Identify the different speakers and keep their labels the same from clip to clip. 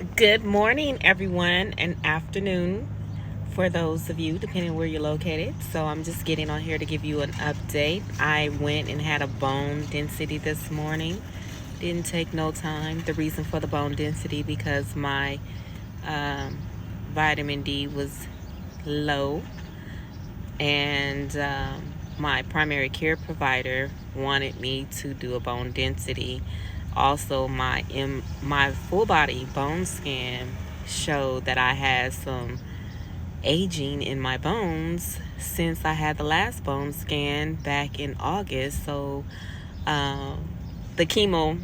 Speaker 1: Good morning, everyone, and afternoon for those of you, depending on where you're located. So, I'm just getting on here to give you an update. I went and had a bone density this morning. Didn't take no time. The reason for the bone density because my um, vitamin D was low, and my primary care provider wanted me to do a bone density. Also, my full body bone scan showed that I had some aging in my bones since I had the last bone scan back in August. So, um, the chemo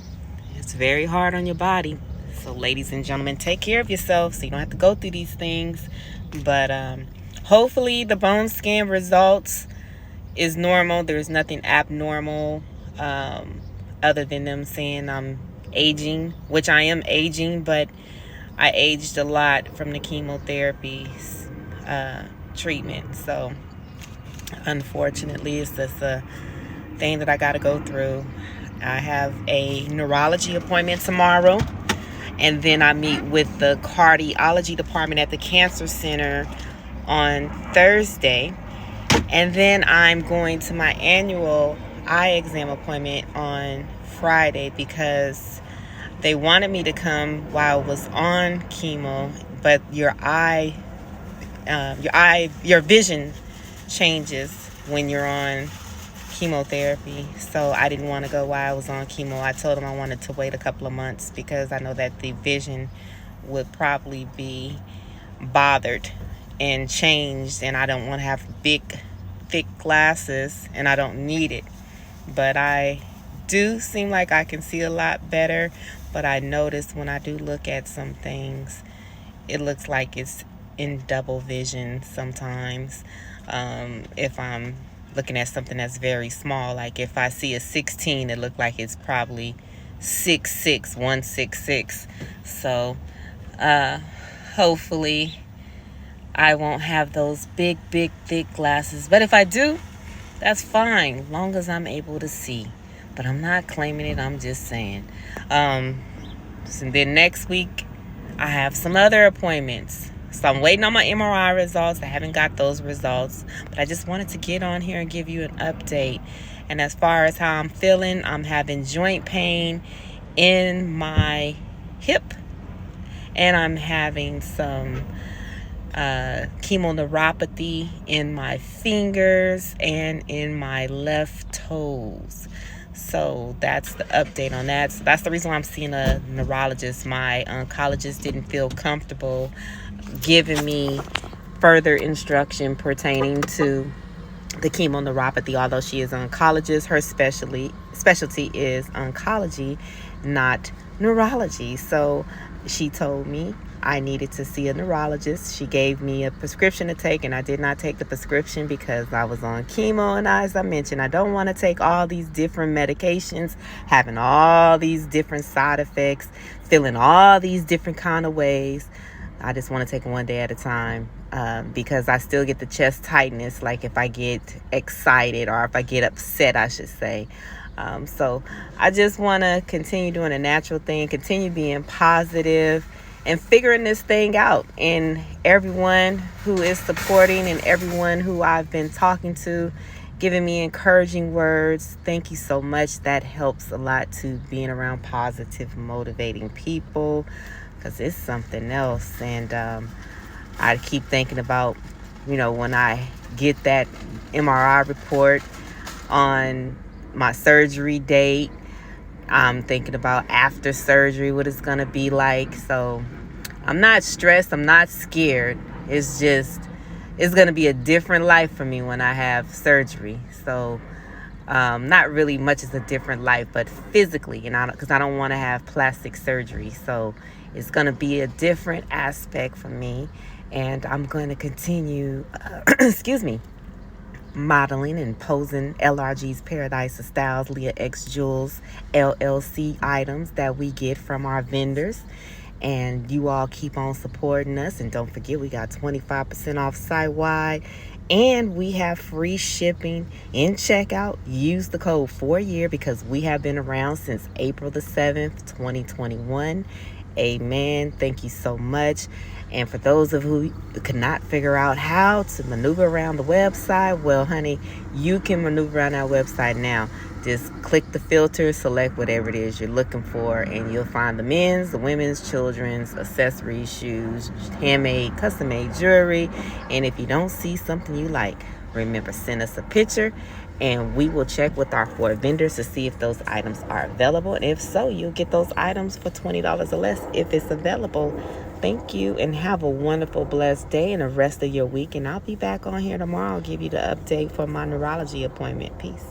Speaker 1: is very hard on your body. So, ladies and gentlemen, take care of yourself so you don't have to go through these things. But hopefully, the bone scan results is normal. There's nothing abnormal other than them saying I'm aging, which I am aging, but I aged a lot from the chemotherapy treatment. So unfortunately, it's just a thing that I got to go through. I have a neurology appointment tomorrow, and then I meet with the cardiology department at the cancer center on Thursday. And then I'm going to my annual eye exam appointment on Friday because they wanted me to come while I was on chemo, but your vision changes when you're on chemotherapy. So I didn't want to go while I was on chemo. I told them I wanted to wait a couple of months because I know that the vision would probably be bothered and changed, and I don't want to have big thick glasses, and I don't need it. But I do seem like I can see a lot better, but I notice when I do look at some things, it looks like it's in double vision sometimes. If I'm looking at something that's very small, like if I see a 16, it looks like it's probably 166. So hopefully I won't have those big, thick glasses. But if I do, that's fine, long as I'm able to see. But I'm not claiming it, I'm just saying. So then next week, I have some other appointments. So I'm waiting on my MRI results. I haven't got those results. But I just wanted to get on here and give you an update. And as far as how I'm feeling, I'm having joint pain in my hip. And I'm having some chemoneuropathy in my fingers and in my left toes. So that's the update on that. So that's the reason why I'm seeing a neurologist. My oncologist didn't feel comfortable giving me further instruction pertaining to the chemoneuropathy. Although she is an oncologist, her specialty is oncology, not neurology. So she told me I needed to see a neurologist. She gave me a prescription to take, and I did not take the prescription because I was on chemo. And as I mentioned, I don't want to take all these different medications, having all these different side effects, feeling all these different kind of ways. I just want to take one day at a time because I still get the chest tightness, like if I get excited or if I get upset, I should say. So I just want to continue doing a natural thing, continue being positive, and figuring this thing out. And everyone who is supporting and everyone who I've been talking to, giving me encouraging words, thank you so much. That helps a lot to being around positive, motivating people, because it's something else. And I keep thinking about, when I get that MRI report on my surgery date, I'm thinking about after surgery, what it's going to be like. So I'm not stressed. I'm not scared. It's going to be a different life for me when I have surgery. So not really much as a different life, but physically, because I don't want to have plastic surgery. So it's going to be a different aspect for me. And I'm going to continue, modeling and posing lrgsparadiseofstylesliaxjewels LLC items that we get from our vendors. And you all keep on supporting us. And don't forget, we got 25% off site-wide. And we have free shipping in checkout. Use the code 4YEAR because we have been around since April the 7th, 2021. Amen. Thank you so much. And for those of who could not figure out how to maneuver around the website, well, honey, you can maneuver around our website now. Just click the filter, select whatever it is you're looking for, and you'll find the men's, the women's, children's, accessories, shoes, handmade, custom-made jewelry. And if you don't see something you like, remember, send us a picture and we will check with our 4 vendors to see if those items are available. And if so, you'll get those items for $20 or less if it's available. Thank you, and have a wonderful, blessed day and the rest of your week. And I'll be back on here tomorrow. I'll give you the update for my neurology appointment. Peace.